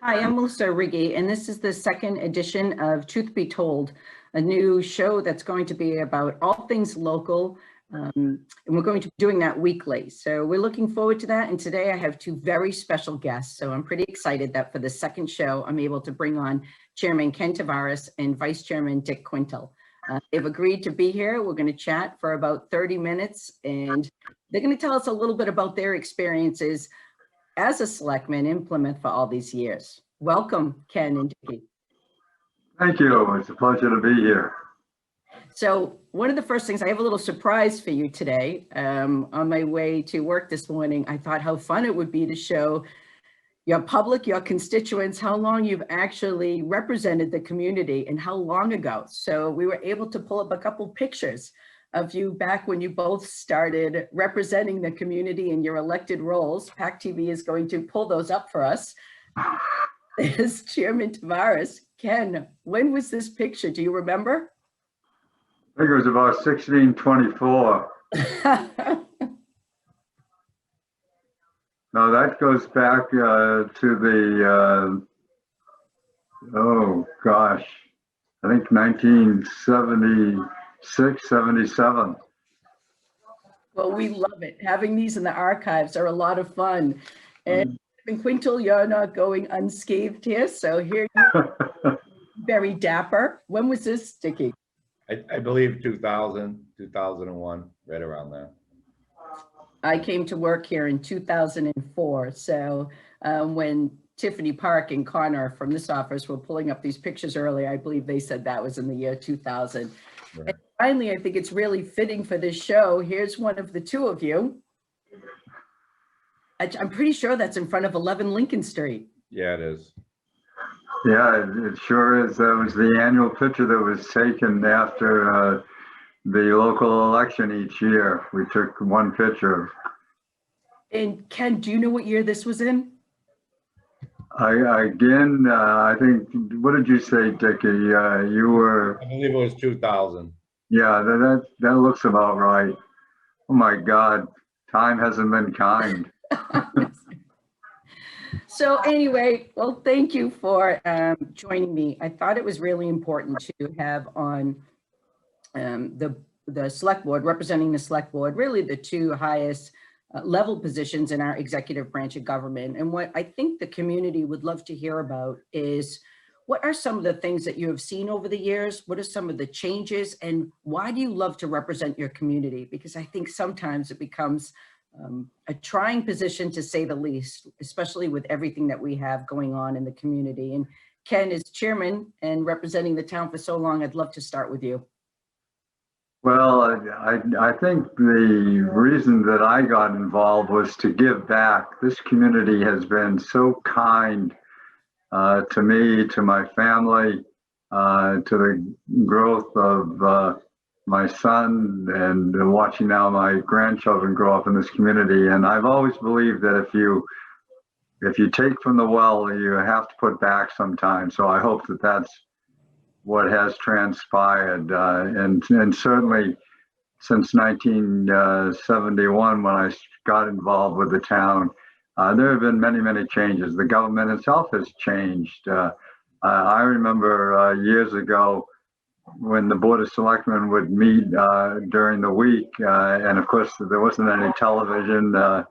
Hi, I'm Melissa Arrighi, and this is the second edition of Truth Be Told, a new show that's going to be about all things local, and we're going to be doing that weekly. So we're looking forward to that, and today I have two very special guests, so I'm pretty excited that for the second show, I'm able to bring on Chairman Ken Tavares and Vice Chairman Dick Quintal. They've agreed to be here. We're going to chat for about 30 minutes, and they're going to tell us a little bit about their experiences as a selectman in Plymouth for all these years. Welcome, Ken and Dickie. Thank you. It's a pleasure to be here. So one of the first things, I have a little surprise for you today. On my way to work this morning, I thought how fun it would be to show your public, your constituents, how long you've actually represented the community and how long ago. So we were able to pull up a couple pictures of you back when you both started representing the community in your elected roles. PAC TV is going to pull those up for us. There's Chairman Tavares. Ken, when was this picture? Do you remember? I think it was about 1624. No, that goes back to the, oh gosh, I think 1976, 77. Well, we love it. Having these in the archives are a lot of fun. And Quintal, you're not going unscathed here. So here you're very dapper. When was this, Dickie? I believe 2000, 2001, right around there. I came to work here in 2004. So when Tiffany Park and Connor from this office were pulling up these pictures earlier, I believe they said that was in the year 2000. Right. And finally, I think it's really fitting for this show. Here's one of the two of you. I'm pretty sure that's in front of 11 Lincoln Street. Yeah, it is. Yeah, it sure is. That was the annual picture that was taken after the local election each year. We took one picture. And Ken, do you know what year this was in? I think, what did you say, Dickie? You were... I believe it was 2000. Yeah, that looks about right. Oh my God, time hasn't been kind. So anyway, well, thank you for joining me. I thought it was really important to have on the select board, representing the select board, really the two highest level positions in our executive branch of government. And what I think the community would love to hear about is, what are some of the things that you have seen over the years? What are some of the changes? And why do you love to represent your community? Because I think sometimes it becomes a trying position, to say the least, especially with everything that we have going on in the community. And Ken, is chairman and representing the town for so long, I'd love to start with you. Well, I think the reason that I got involved was to give back. This community has been so kind to me, to my family, to the growth of my son, and watching now my grandchildren grow up in this community. And I've always believed that if you take from the well, you have to put back sometimes. So I hope that that's what has transpired. And certainly since 1971, when I got involved with the town, there have been many, many changes. The government itself has changed. I remember years ago, when the Board of Selectmen would meet during the week, and of course there wasn't any television, the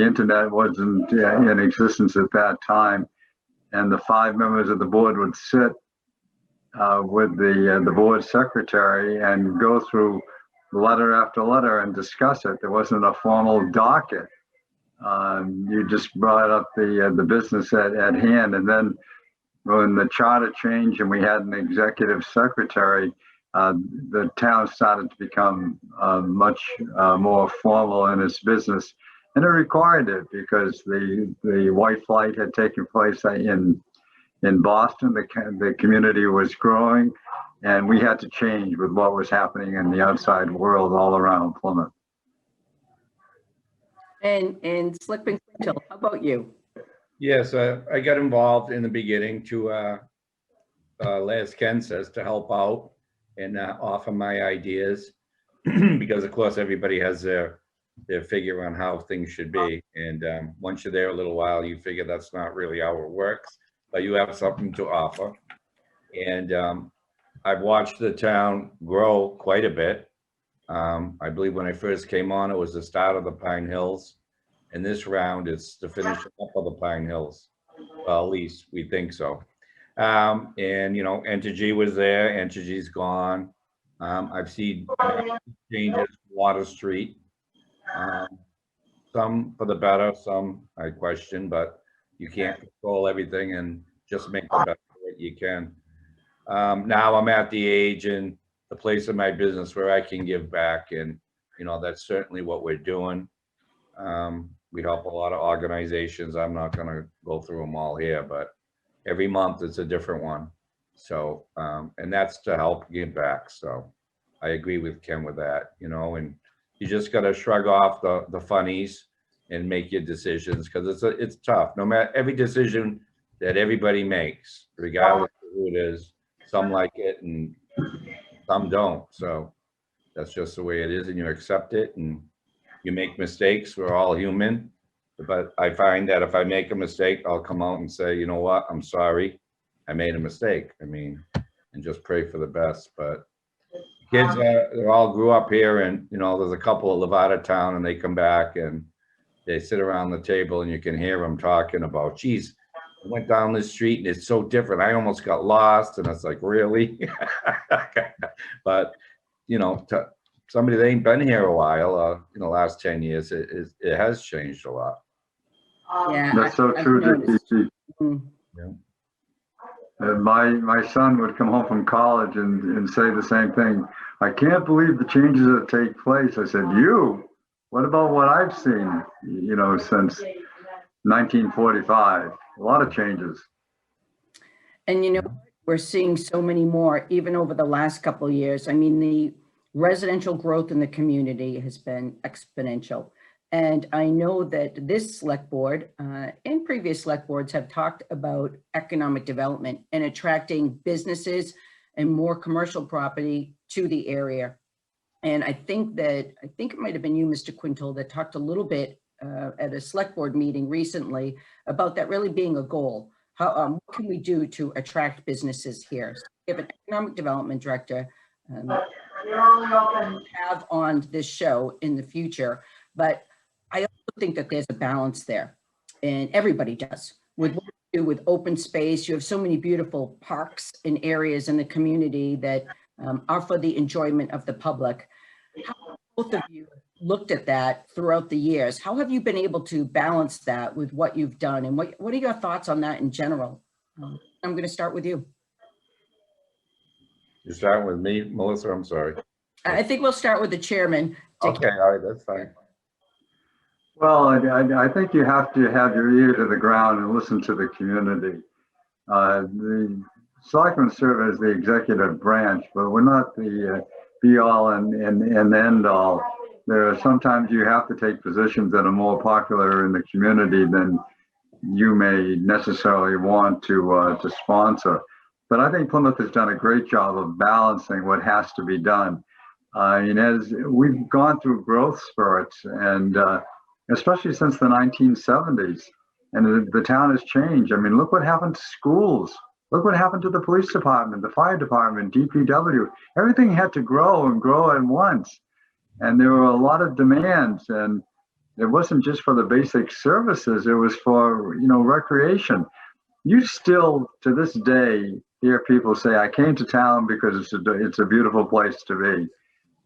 internet wasn't in existence at that time, and the 5 members of the board would sit with the board secretary and go through letter after letter and discuss it. There wasn't a formal docket. You just brought up the business at hand, and then when the charter changed and we had an executive secretary, the town started to become much more formal in its business, and it required it because the white flight had taken place in Boston. The community was growing, and we had to change with what was happening in the outside world all around Plymouth. And Selectman Quintal, how about you? Yes, I got involved in the beginning to, as Ken says, to help out and offer my ideas because, of course, everybody has their their figure on how things should be. And once you're there a little while, you figure that's not really how it works, but you have something to offer. And I've watched the town grow quite a bit. I believe when I first came on, it was the start of the Pine Hills. And this round, it's the finishing up of the Pine Hills. Well, at least we think so. And, you know, Entergy was there. Entergy's gone. I've seen changes, Water Street. Some for the better, some I question, but you can't control everything and just make the best of it you can. Now I'm at the age and the place in my business where I can give back, and you know that's certainly what we're doing. We help a lot of organizations. I'm not going to go through them all here, but every month it's a different one. So and that's to help give back. So I agree with Ken with that, you know, and you just got to shrug off the funnies and make your decisions, because it's tough. No matter every decision that everybody makes, regardless of who it is, some like it and some don't. So that's just the way it is, and you accept it, and you make mistakes. We're all human. But I find that if I make a mistake, I'll come out and say, you know what, I'm sorry, I made a mistake. I mean, and just pray for the best. But kids, they all grew up here, and you know, there's a couple that live out of town, and they come back and they sit around the table, and you can hear them talking about, geez, I went down this street and it's so different. I almost got lost, and it's like, really? But you know, somebody that ain't been here a while, in the last 10 years, it has changed a lot. Yeah, That's so I've true, noticed. DC. Yeah. My son would come home from college and say the same thing. I can't believe the changes that take place. I said, you? What about what I've seen, you know, since 1945? A lot of changes. And you know, we're seeing so many more, even over the last couple of years. I mean, the residential growth in the community has been exponential. And I know that this select board and previous select boards have talked about economic development and attracting businesses and more commercial property to the area. And I think it might have been you, Mr. Quintal, that talked a little bit at a select board meeting recently about that really being a goal. How what can we do to attract businesses here? So we have an economic development director have on this show in the future, but I also think that there's a balance there, and everybody does. With what you do with open space, you have so many beautiful parks and areas in the community that are for the enjoyment of the public. How have both of you looked at that throughout the years? How have you been able to balance that with what you've done, and what are your thoughts on that in general? I'm going to start with you. You're starting with me, Melissa? I'm sorry. I think we'll start with the chairman. Okay, all right, that's fine. Well, I think you have to have your ear to the ground and listen to the community. The selectmen serve as the executive branch, but we're not the be all and end all. There are sometimes you have to take positions that are more popular in the community than you may necessarily want to sponsor. But I think Plymouth has done a great job of balancing what has to be done. And as we've gone through growth spurts, and especially since the 1970s, and the town has changed. I mean, look what happened to schools. Look what happened to the police department, the fire department, DPW. Everything had to grow and grow at once. And there were a lot of demands, and it wasn't just for the basic services, it was for, you know, recreation. You still, to this day, hear people say, I came to town because it's a beautiful place to be.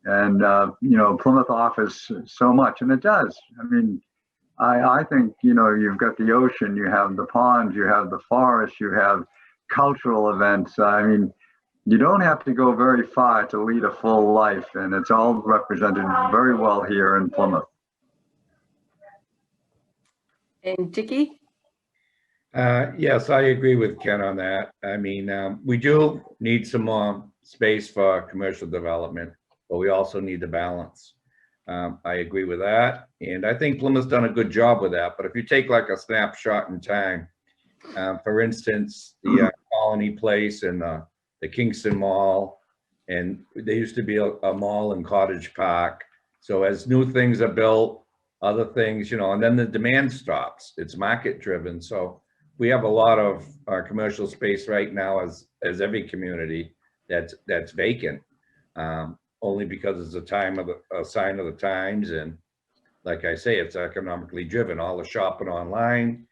And, you know, Plymouth offers so much, and it does. I mean, I think, you know, you've got the ocean, you have the ponds, you have the forest, you have cultural events. I mean, you don't have to go very far to lead a full life, and it's all represented very well here in Plymouth. And Dickie? Yes, I agree with Ken on that. I mean, we do need some more space for commercial development, but we also need the balance. I agree with that. And I think Plymouth's done a good job with that. But if you take like a snapshot in time, for instance, the Colony Place and the Kingston Mall, and there used to be a mall in Cottage Park. So as new things are built, other things, and then the demand stops. It's market driven. So we have a lot of commercial space right now as every community that's vacant, only because it's a sign of the times. And like I say, it's economically driven, all the shopping online,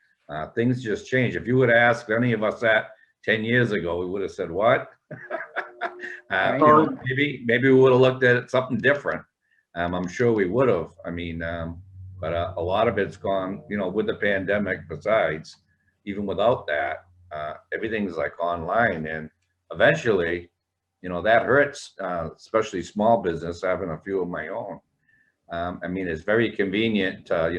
things just change. If you would ask any of us that 10 years ago, we would have said, what? Right. Maybe we would have looked at it something different. I'm sure we would have. But a lot of it's gone, with the pandemic. Besides, even without that, everything's like online, and eventually, that hurts, especially small business, having a few of my own. It's very convenient to,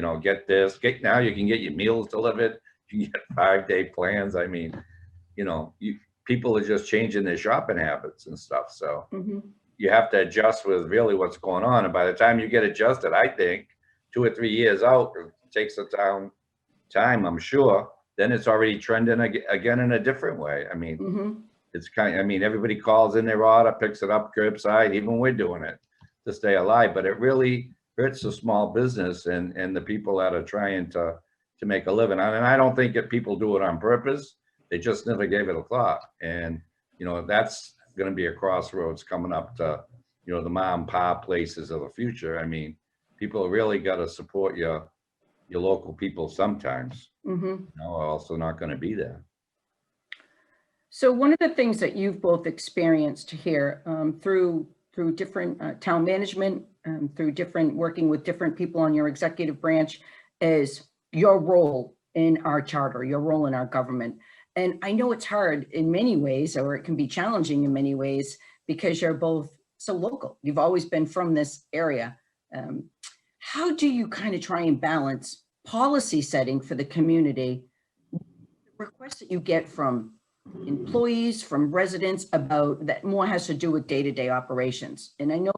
now you can get your meals delivered. You can get 5-day plans. People are just changing their shopping habits and stuff. So you have to adjust with really what's going on. And by the time you get adjusted, I think 2 or 3 years out, it takes a time, I'm sure, then it's already trending again in a different way. It's everybody calls in their order, picks it up curbside. Even we're doing it to stay alive, but it really hurts the small business and the people that are trying to make a living. And I don't think that people do it on purpose. They just never gave it a thought. And, that's going to be a crossroads coming up to, the mom and pop places of the future. People really got to support your local people sometimes, or else they're not going to be there. So one of the things that you've both experienced here through different town management, through working with different people on your executive branch, is your role in our charter, your role in our government. And I know it's hard in many ways, or it can be challenging in many ways, because you're both so local. You've always been from this area. How do you kind of try and balance policy setting for the community, requests that you get from employees, from residents about that more has to do with day-to-day operations? And I know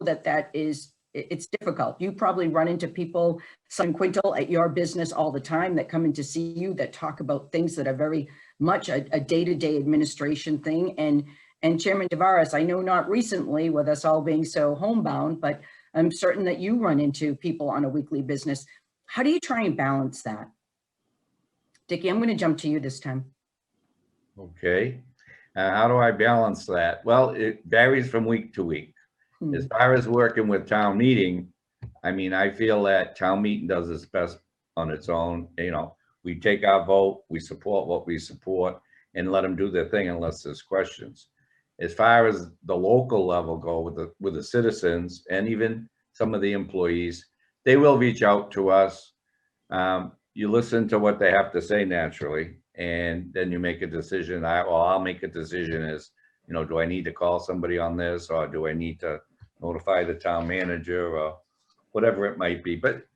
it's difficult. You probably run into people, some Quintal at your business all the time, that come in to see you, that talk about things that are very much a day-to-day administration thing. And Chairman Tavares, I know not recently with us all being so homebound, but I'm certain that you run into people on a weekly business. How do you try and balance that? Dickie, I'm going to jump to you this time. Okay. How do I balance that? Well, it varies from week to week. As far as working with town meeting, I feel that town meeting does its best on its own. We take our vote, we support what we support, and let them do their thing unless there's questions. As far as the local level go with the citizens and even some of the employees, they will reach out to us. You listen to what they have to say naturally, and then you make a decision. I'll make a decision as, do I need to call somebody on this, or do I need to notify the town manager, or whatever it might be. But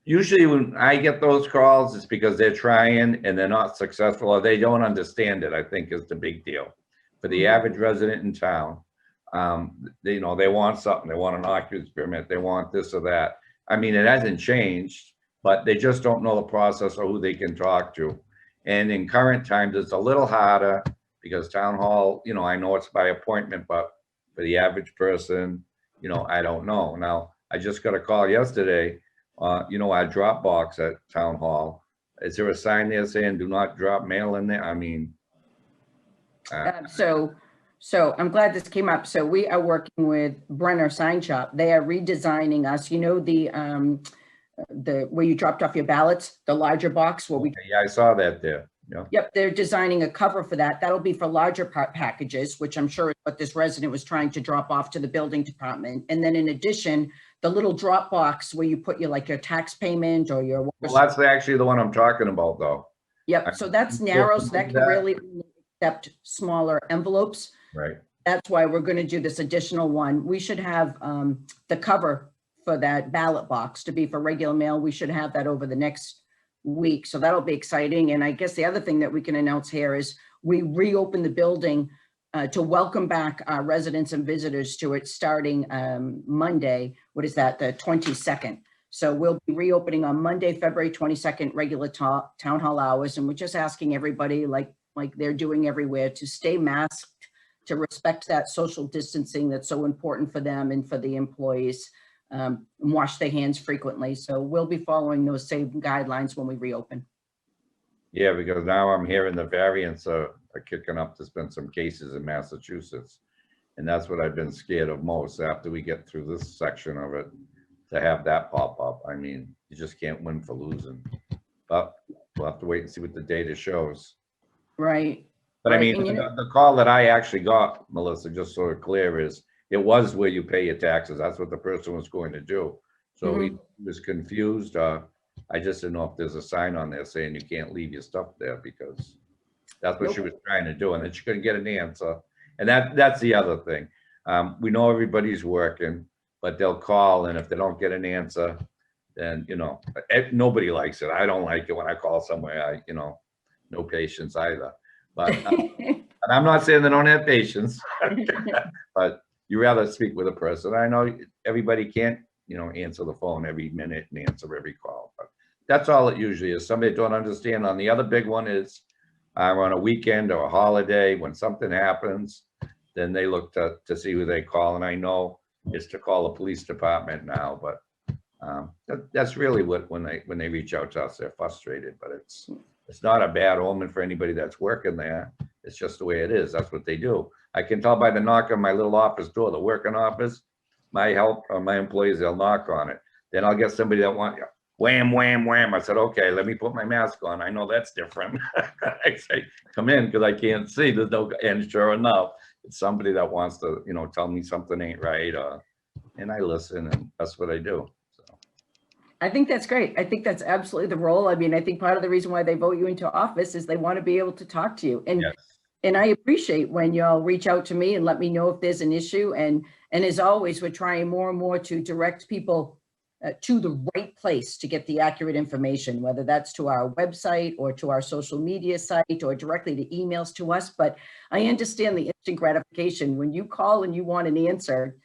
usually when I get those calls, it's because they're trying and they're not successful, or they don't understand it, I think, is the big deal. For the average resident in town, they want something. They want an occupancy permit. They want this or that. It hasn't changed, but they just don't know the process or who they can talk to. And in current times, it's a little harder because town hall, I know it's by appointment, but for the average person, I don't know. Now, I just got a call yesterday, our drop box at town hall. Is there a sign there saying do not drop mail in there? So I'm glad this came up. So we are working with Brenner Sign Shop. They are redesigning us. The where you dropped off your ballots, the larger box where we. Yeah, I saw that there. Yeah. Yep, they're designing a cover for that. That'll be for larger packages, which I'm sure is what this resident was trying to drop off to the building department. And then in addition, the little drop box where you put your tax payment or your. Well, that's actually the one I'm talking about, though. Yep. So that's narrow, so that can really accept smaller envelopes. Right. That's why we're going to do this additional one. We should have the cover for that ballot box to be for regular mail. We should have that over the next week. So that'll be exciting. And I guess the other thing that we can announce here is we reopen the building to welcome back our residents and visitors to it starting Monday. What is that? The 22nd. So we'll be reopening on Monday, February 22nd, regular town hall hours. And we're just asking everybody, like they're doing everywhere, to stay masked, to respect that social distancing that's so important for them and for the employees. and wash their hands frequently. So we'll be following those same guidelines when we reopen. Yeah, because now I'm hearing the variants are kicking up. There's been some cases in Massachusetts. And that's what I've been scared of most after we get through this section of it, to have that pop up. I mean, you just can't win for losing. But we'll have to wait and see what the data shows. Right. But I Right, mean, and you know- the call that I actually got, Melissa, just so it's clear, is it was where you pay your taxes. That's what the person was going to do. So he was confused. I just didn't know if there's a sign on there saying you can't leave your stuff there, because that's what she was trying to do. And then she couldn't get an answer. And that's the other thing. We know everybody's working, but they'll call, and if they don't get an answer, then, you know, nobody likes it. I don't like it when I call somewhere, no patience either. But and I'm not saying they don't have patience, but you rather speak with a person. I know everybody can't, answer the phone every minute and answer every call, but that's all it usually is. Somebody don't understand. On the other big one is on a weekend or a holiday, when something happens, then they look to see who they call. And I know it's to call the police department now, but that's really what, when they reach out to us, they're frustrated. But it's not a bad omen for anybody that's working there. It's just the way it is. That's what they do. I can tell by the knock on my little office door, the working office, my employees, they'll knock on it. Then I'll get somebody that want wham, wham, wham. I said, okay, let me put my mask on. I know that's different. I say, come in, because I can't see. There's no, and sure enough, it's somebody that wants to, tell me something ain't right. And I listen, and that's what I do. So I think that's great. I think that's absolutely the role. I mean, I think part of the reason why they vote you into office is they want to be able to talk to you. And yes. And I appreciate when y'all reach out to me and let me know if there's an issue. And as always, we're trying more and more to direct people to the right place to get the accurate information, whether that's to our website or to our social media site or directly to emails to us. But I understand the instant gratification. When you call and you want an answer,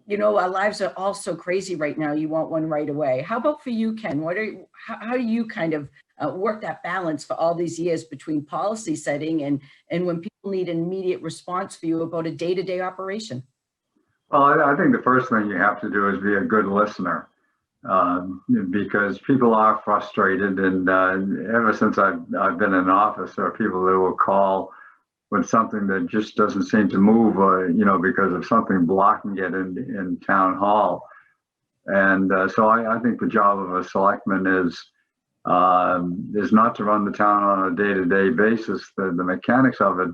our lives are all so crazy right now. You want one right away. How about for you, Ken? How do you kind of work that balance for all these years between policy setting and when people need an immediate response for you about a day-to-day operation? Well, I think the first thing you have to do is be a good listener, because people are frustrated. And ever since I've been in office, there are people that will call with something that just doesn't seem to move, because of something blocking it in town hall. And so I think the job of a selectman is not to run the town on a day-to-day basis, the mechanics of it,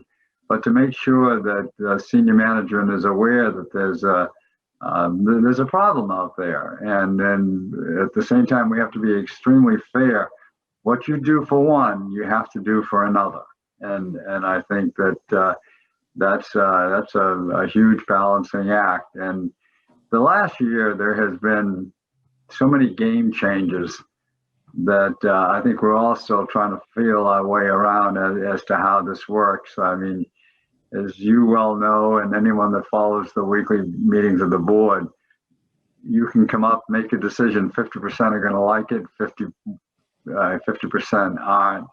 but to make sure that the senior management is aware that there's a problem out there. And then at the same time, we have to be extremely fair. What you do for one, you have to do for another. And I think that that's a huge balancing act. And the last year, there has been so many game changes that I think we're all still trying to feel our way around as to how this works. I mean, as you well know, and anyone that follows the weekly meetings of the board, you can come up, make a decision, 50% are going to like it, 50% aren't.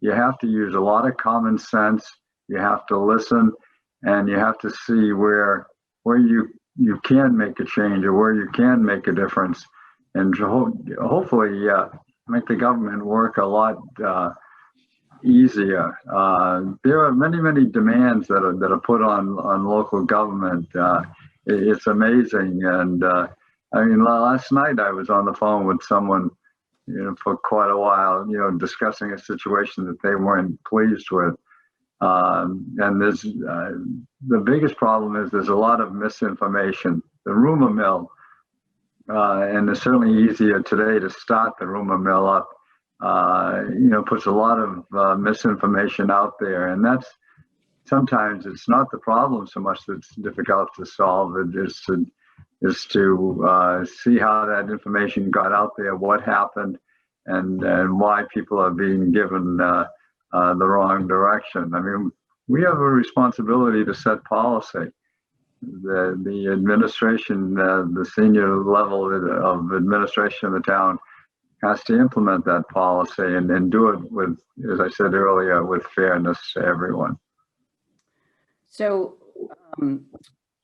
You have to use a lot of common sense. You have to listen, and you have to see where you can make a change or where you can make a difference, and hopefully make the government work a lot easier. There are many demands that are put on local government. It's amazing. And I mean, last night I was on the phone with someone, for quite a while, discussing a situation that they weren't pleased with. And there's the biggest problem is there's a lot of misinformation. The rumor mill, and it's certainly easier today to start the rumor mill up, puts a lot of misinformation out there. And that's sometimes it's not the problem so much that's difficult to solve. It is to see how that information got out there, what happened, and why people are being given the wrong direction. I mean, we have a responsibility to set policy. The administration, the senior level of administration of the town has to implement that policy and do it with, as I said earlier, with fairness to everyone. So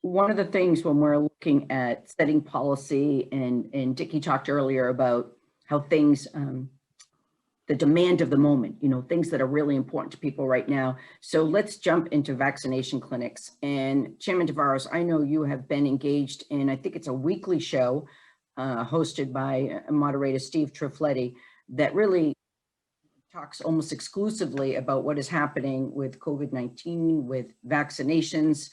one of the things when we're looking at setting policy, and Dickie talked earlier about how things, the demand of the moment, things that are really important to people right now. So let's jump into vaccination clinics. And Chairman Tavares, I know you have been engaged in, I think it's a weekly show hosted by moderator Steve Trifletti that really talks almost exclusively about what is happening with COVID-19, with vaccinations,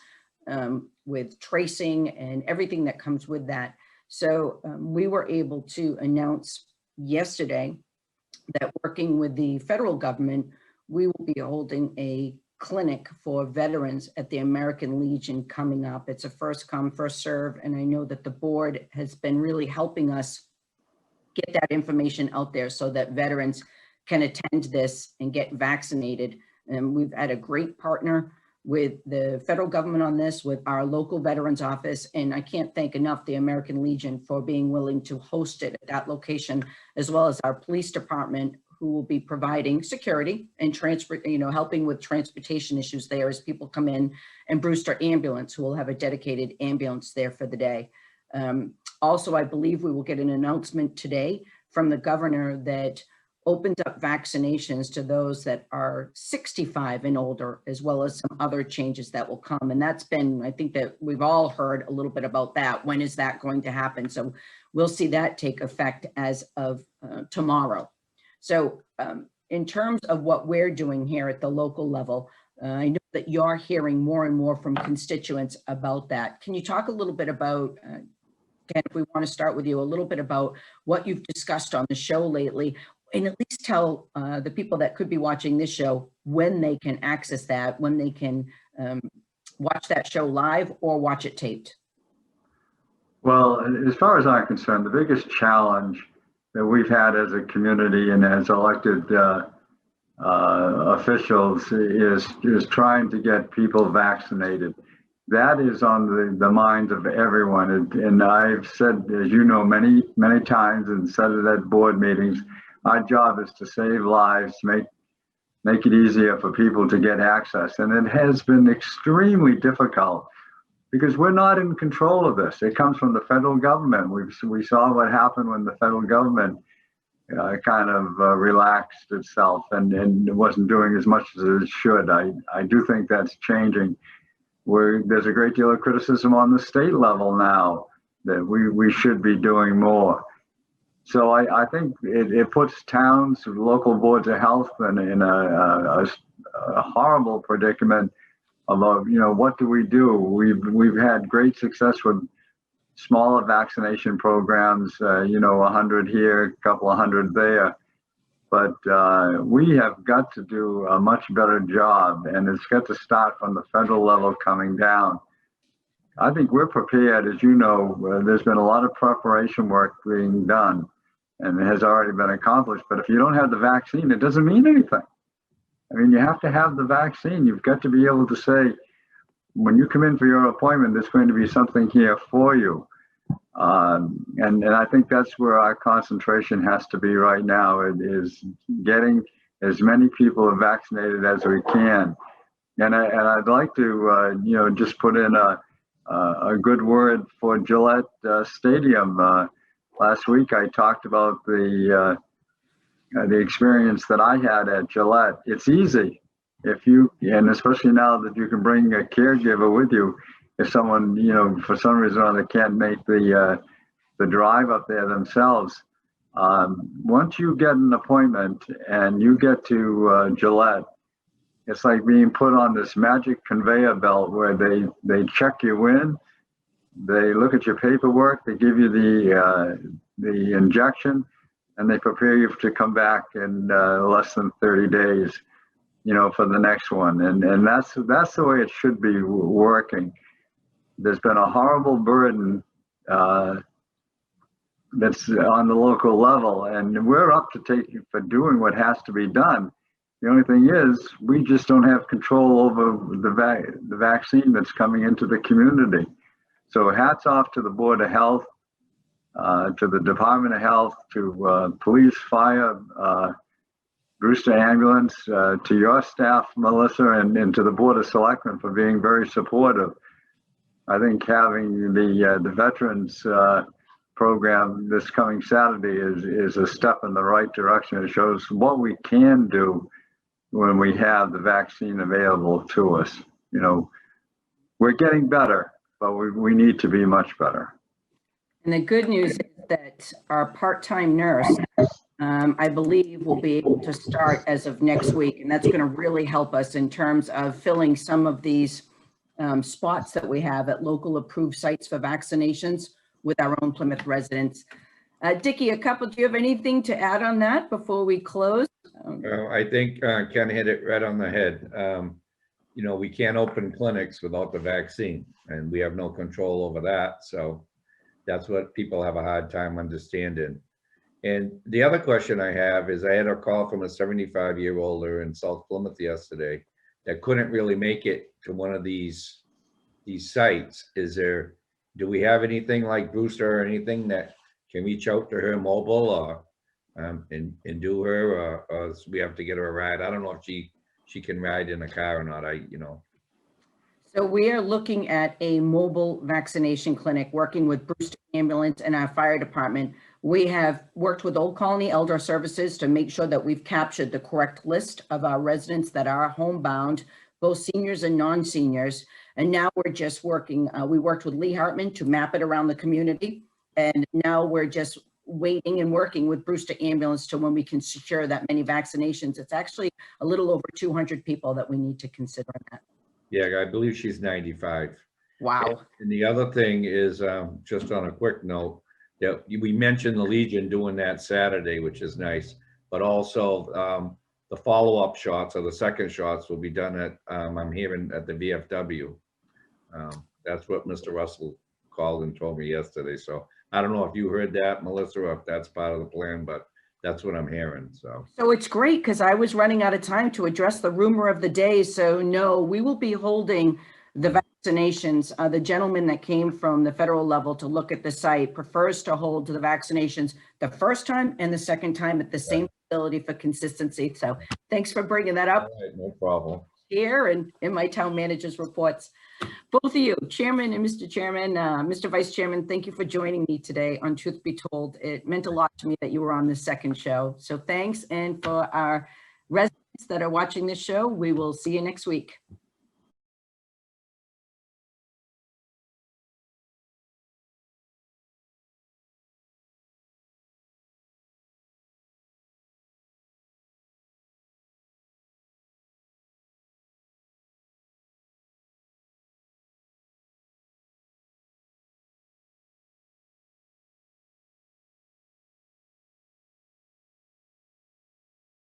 with tracing and everything that comes with that. So we were able to announce yesterday that working with the federal government, we will be holding a clinic for veterans at the American Legion coming up. It's a first come, first serve. And I know that the board has been really helping us get that information out there so that veterans can attend this and get vaccinated. And we've had a great partner with the federal government on this, with our local veterans office. And I can't thank enough the American Legion for being willing to host it at that location, as well as our police department, who will be providing security and transport, helping with transportation issues there as people come in, and Brewster Ambulance, who will have a dedicated ambulance there for the day. Also, I believe we will get an announcement today from the governor that opens up vaccinations to those that are 65 and older, as well as some other changes that will come. And that's been, I think that we've all heard a little bit about that. When is that going to happen? So we'll see that take effect as of tomorrow. So in terms of what we're doing here at the local level, I know that you're hearing more and more from constituents about that. Can you talk a little bit about, Ken, if we want to start with you, a little bit about what you've discussed on the show lately, and at least tell the people that could be watching this show when they can access that, when they can watch that show live or watch it taped? Well, as far as I'm concerned, the biggest challenge that we've had as a community and as elected officials is trying to get people vaccinated. That is on the minds of everyone. And I've said, as you know, many, many times, and said it at board meetings, our job is to save lives, make it easier for people to get access. And it has been extremely difficult because we're not in control of this. It comes from the federal government. We saw what happened when the federal government kind of relaxed itself and it wasn't doing as much as it should. I do think that's changing. There's a great deal of criticism on the state level now that we should be doing more. So I think it puts towns, local boards of health in a horrible predicament about, what do we do? We've had great success with smaller vaccination programs, 100 here, a couple of hundred there. But we have got to do a much better job, and it's got to start from the federal level coming down. I think we're prepared. As you know, there's been a lot of preparation work being done and it has already been accomplished. But if you don't have the vaccine, it doesn't mean anything. I mean, you have to have the vaccine. You've got to be able to say, when you come in for your appointment, there's going to be something here for you. And I think that's where our concentration has to be right now, is getting as many people vaccinated as we can. And I'd like to, just put in a good word for Gillette Stadium. Last week, I talked about the experience that I had at Gillette. It's easy and especially now that you can bring a caregiver with you. If someone, for some reason or other can't make the drive up there themselves, once you get an appointment and you get to Gillette, it's like being put on this magic conveyor belt where they check you in, they look at your paperwork, they give you the injection, and they prepare you to come back in less than 30 days, for the next one. And that's the way it should be working. There's been a horrible burden that's on the local level, and we're up to for doing what has to be done. The only thing is, we just don't have control over the vaccine that's coming into the community. So hats off to the Board of Health, to the Department of Health, to police, fire, Brewster Ambulance, to your staff, Melissa, and to the Board of Selectmen for being very supportive. I think having the veterans program this coming Saturday is a step in the right direction. It shows what we can do when we have the vaccine available to us. You know, we're getting better, but we need to be much better. And the good news is that our part-time nurse, I believe, will be able to start as of next week. And that's going to really help us in terms of filling some of these spots that we have at local approved sites for vaccinations with our own Plymouth residents. Dickie, do you have anything to add on that before we close? I think Ken hit it right on the head. You know, we can't open clinics without the vaccine, and we have no control over that. So that's what people have a hard time understanding. And the other question I have is, I had a call from a 75-year-older in South Plymouth yesterday that couldn't really make it to one of these sites. Do we have anything like Brewster or anything that can reach out to her mobile or and do her, or we have to get her a ride? I don't know if she can ride in a car or not. So we are looking at a mobile vaccination clinic, working with Brewster Ambulance and our fire department. We have worked with Old Colony Elder Services to make sure that we've captured the correct list of our residents that are homebound, both seniors and non-seniors. And now we're just working, we worked with Lee Hartman to map it around the community. And now we're just waiting and working with Brewster Ambulance to when we can secure that many vaccinations. It's actually a little over 200 people that we need to consider in that. Yeah, I believe she's 95. Wow. And the other thing is, just on a quick note, that we mentioned the Legion doing that Saturday, which is nice, but also the follow-up shots or the second shots will be done at, I'm hearing, at the VFW. That's what Mr. Russell called and told me yesterday. So I don't know if you heard that, Melissa, or if that's part of the plan, but that's what I'm hearing. So it's great, because I was running out of time to address the rumor of the day. So no, we will be holding the vaccinations. The gentleman that came from the federal level to look at the site prefers to hold the vaccinations the first time and the second time at the same facility for consistency. So thanks for bringing that up. all right, no problem. Here and in my town manager's reports. Both of you, Chairman and Mr. Chairman, Mr. Vice Chairman, thank you for joining me today on Truth Be Told. It meant a lot to me that you were on the second show. So thanks. And for our residents that are watching this show, we will see you next week.